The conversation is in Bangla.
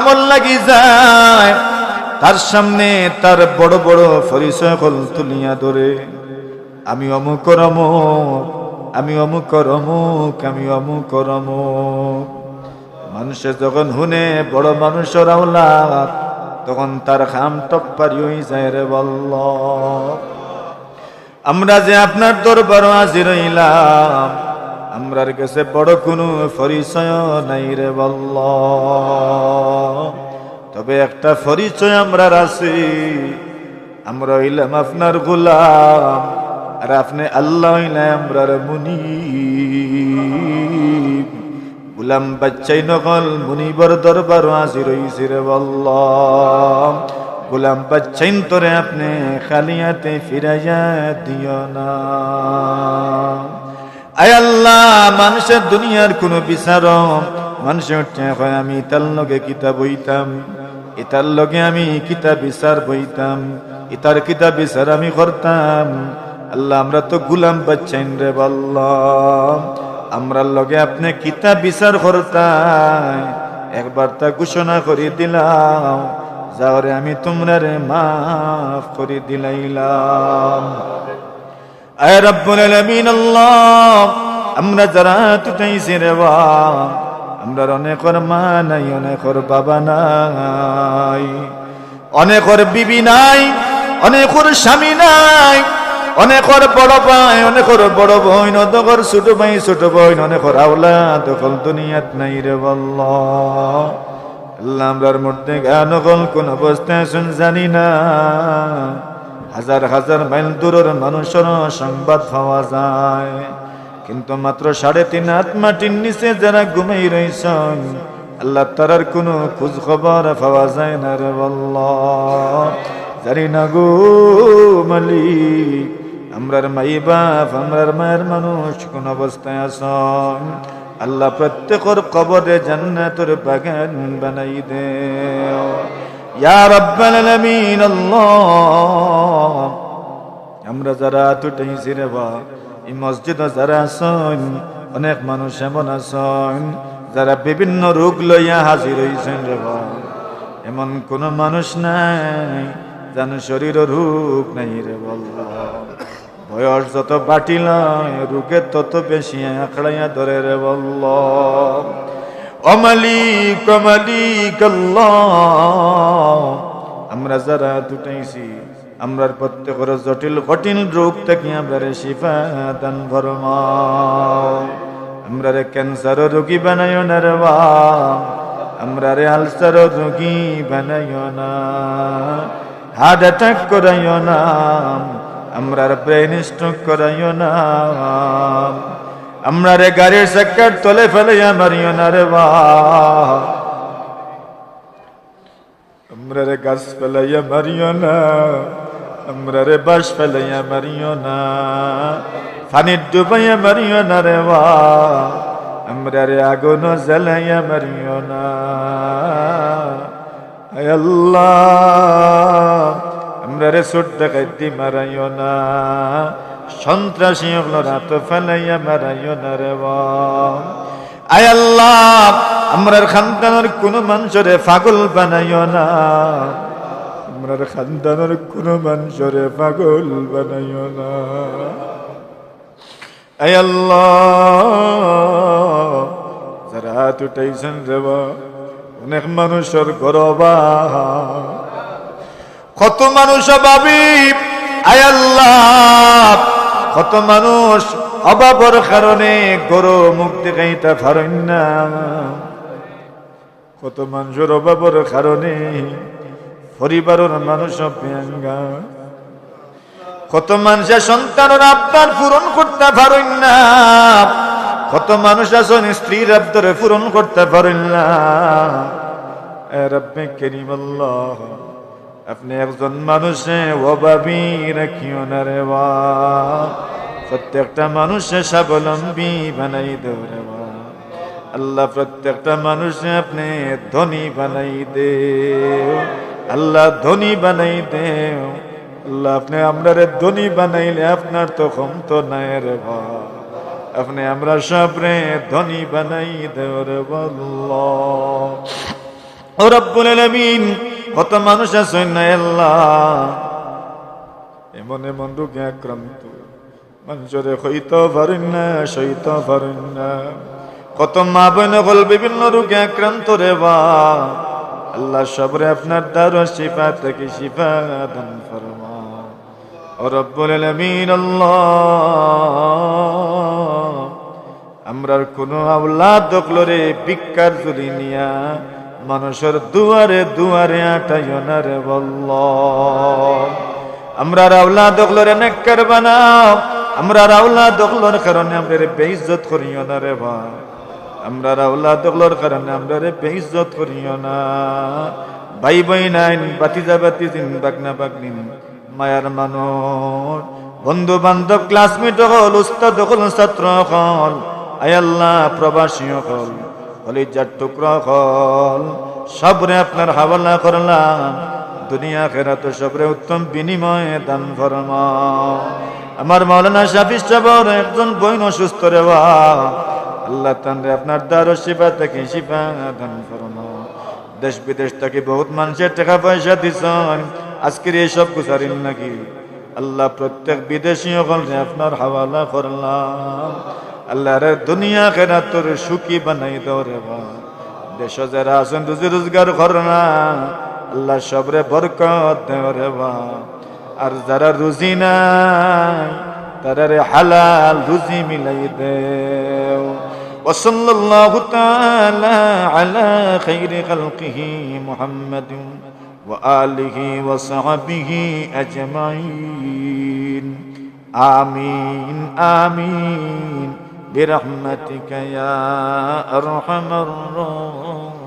আমল লাগি যায়, তার সামনে তার বড় বড় পরিচয় হল তুলিয়া ধরে, আমি অমুক অমুক, আমি অমুক অমুক, আমি অমুক অমুক। মানুষে যখন হুনে বড় মানুষের আওলাদ, তখন তার খাম টপ্পারি হয়ে যায় রে বল্ল। আমরা যে আপনার দরবার হাজির হইলাম, আমরার কাছে বড় কোনো পরিচয় নাই রে বল্ল। তবে একটা পরিচয় আমরার আছে, আমরা হইলাম আপনার গোলাম, আর আপনি আল্লাহ হইলে আমরার মুনিব। গোলাম বাচ্চাই নকল মুনিবর দরবার হাজির হইছে রে বল্ল। গোলাম বাচ্চাইন তোরে আপনি খালিয়াতে ফিরাইয়া দিও না। আয় আল্লাহ, মানুষের দুনিয়ার কোনো বিচার মানুষের হয় আমি ইতার লগে কিতাব বইতাম, ইতার লগে আমি কিতাব বিচার বইতাম, ইতার কিতাব বিচার আমি করতাম। আল্লাহ, আমরা তো গুলাম বাচ্চাইন রে বললাম, আমরার লগে আপনি কিতাব বিচার করতাম। একবার তা ঘোষণা করে দিলাম, যাওয়ারে আমি তোমরা মাফ করে দিলাইলাম। আয় রব্বুল আলামিন আল্লাহ, আমরা যারা তুটাইছি রে বাপ, আমরা অনেকর মা নাই, অনেকর বাবা নাই, অনেকর বিবি নাই, অনেকর স্বামী নাই, অনেকর বড় ভাই, অনেকর বড় বোন, অনেকর ছোট ভাই ছোট বোন, অনেকর আওলাদ দখল দুনিয়াত নাই রে আল্লাহ। আল্লাহ, আমরার মধ্যে গান গল কোন অবস্থায় শুন জানি না, হাজার হাজার মাইল দূরের মানুষের সংবাদ পাওয়া যায়, কিন্তু মাত্র 3.5 হাত মাটির নিচে যারা ঘুমাই রয়েছেন, আল্লাহ তারার কোনো খোঁজ খবর পাওয়া যায় না রে আল্লাহ। জানি না গো মালিক, আমরার মাই বাপ, আমরার মায়ের মানুষ কোন অবস্থায় আছেন, আল্লাহ প্রত্যেকের কবরে জান্নাতের বাগান বানাই দে ইয়া রাব্বাল আলামিন আল্লাহ। আমরা যারা তুটাইছি রে বাপ, এই মসজিদে যারা আছেন, অনেক মানুষ এমন আছেন যারা বিভিন্ন রোগ লইয়া হাজির হইছেন রে বাপ। এমন কোন মানুষ নাই জানো শরীরের রোগ নাই রে আল্লাহ। বয়স যত বাটিলায় রোগের তত বেশি আঁকড়াইয়া ধরে রে আল্লাহ। ও মালিক, ও মালিক আল্লাহ, আমরা যারা তুটাইছি, আমরার প্রত্যেকের জটিল কঠিন রোগ থেকে আমরা শিফা দান ফরমাও। আমরা রে ক্যান্সার রোগী বানাইও না রে বাপ, আমরা রে আলসার রোগী বানাইও না, হার্ট অ্যাটাক করাইও না, আমরা ব্রেন স্ট্রোক করাইও না, আমরা রে গাড়ির চাকার তলে ফেলাইয়া মারিও না রে বাপ, আমরা রে গাছ ফেলাইয়া মারিও না, আমরা রে বাস ফেলাইয়া মারিও না, পানির ডুবাইয়া মারিও না রে বাপ, আমরা রে আগুন জ্বালাইয়া মারিও না। আয় আল্লাহ, আমরা রে চোর ডাকাইতি মারাইও না, সন্ত্রাসী রাত ফেলাইয়া মারাইও না রে বাপ। আয় আল্লাহ, আমরার খানদানের কোন মানুষরে পাগল বানাইও না, আমরার খানদানের কোন মানুষরে পাগল বানাইও না। আয় আল্লাহ, যারা তুটাইছেন রে বাপ, অনেক মানুষের গরবা, কত মানুষ অভাবী। আয় আল্লাহ, কত মানুষ অভাবের কারণে গরু মুখ দেখাইতে পারেন না, কত মানুষের অভাবের কারণে পরিবারের মানুষ পেঙ্গা, কত মানুষের সন্তানের আবদার পূরণ করতে পারেন না, কত মানুষ আছেন স্ত্রীর আবদার পূরণ করতে পারেন না। রব্বে করিম আল্লাহ, আপনি একজন মানুষে অভাবী রাখিও না রে বাপ, প্রত্যেকটা মানুষে স্বাবলম্বী বানাই দেও রে বাপ। আল্লাহ, প্রত্যেকটা মানুষে আপনি ধনী বানাই দেও, আল্লাহ ধনী বানাই দেও। আল্লাহ, আপনি আমরা রে ধনী বানাইলে আপনার তো ক্ষমতা নাই রে বাপ, আপনি আমরা সব রে ধনী বানাই দেও রে আল্লাহ। ও রব্বুল আলামিন, কত মানুষ আছে না আল্লাহ এমন এমন রোগে আক্রান্ত, মানুষরে হইতে পারেন না, সইতে পারেন না। কত মা বোন হল বিভিন্ন রোগে আক্রান্ত রে বা আল্লাহ, সবরে আপনার দ্বারা শিফা থেকে শিফা দান ফরমাও। ও রব্বুল আলামিন আল্লাহ, আমরার কোন আওলাদ দেখলো রে ভিক্ষার ঝুলি নিয়া মানুষের দুয়ারে দুয়ারে আটাইও না রে বল্লাহ। আমরার আওলাদ দেখলো রে নেককার বানাও, আমরার আওলাদ দেখলোর কারণে আমরা বেইজ্জত করিও না রে ভাই, আমরার আওলাদ দেখলোর কারণে আমরা বেইজ্জত করিও না। ভাই ভাই নাইন, বাতিজা বাতিজিন, বাগনা বাগনিন, মায়ার মানুষ, বন্ধু বান্ধব, ক্লাসমেট হল, উস্তাদ হল, ছাত্র হল, আয় আল্লাহ প্রবাসী হল, কলিজার টুকরা হল, সবরে আপনার হাওয়ালা করলাম। দুনিয়া খেরাত সবরে উত্তম বিনিময়ে দান ফরমাও। আমার মাওলানা শাফি সাহেবের একজন বোন অসুস্থ রে বা আল্লাহ, তানরে আপনার দ্বারা শিফা থেকে শিফা দান ফরমাও। দেশ বিদেশ থেকে বহুত মানুষের টাকা পয়সা দিছেন, আজকের এইসব গুজারিন নাকি আল্লাহ, প্রত্যেক বিদেশি হলে আপনার হাওয়ালা করলাম। আল্লাহ রে দুনিয়া খেরাতর সুখী বানাই দাও রে বা। দেশ যারা আছেন রুজি রোজগার কর না আল্লাহ, সবরে বরকত দেও রে বা। আর যারা রুজি নাই তারা রে হালাল রুজি মিলাই দেও। ওয়াসাল্লাল্লাহু তাআলা আলা খাইরি খালকিহি মুহাম্মাদিন ওয়া আলিহি ওয়া সাহবিহি আজমাইন। আমিন আমিন বিরহমাতিকা ইয়া আরহামার রাহিমিন।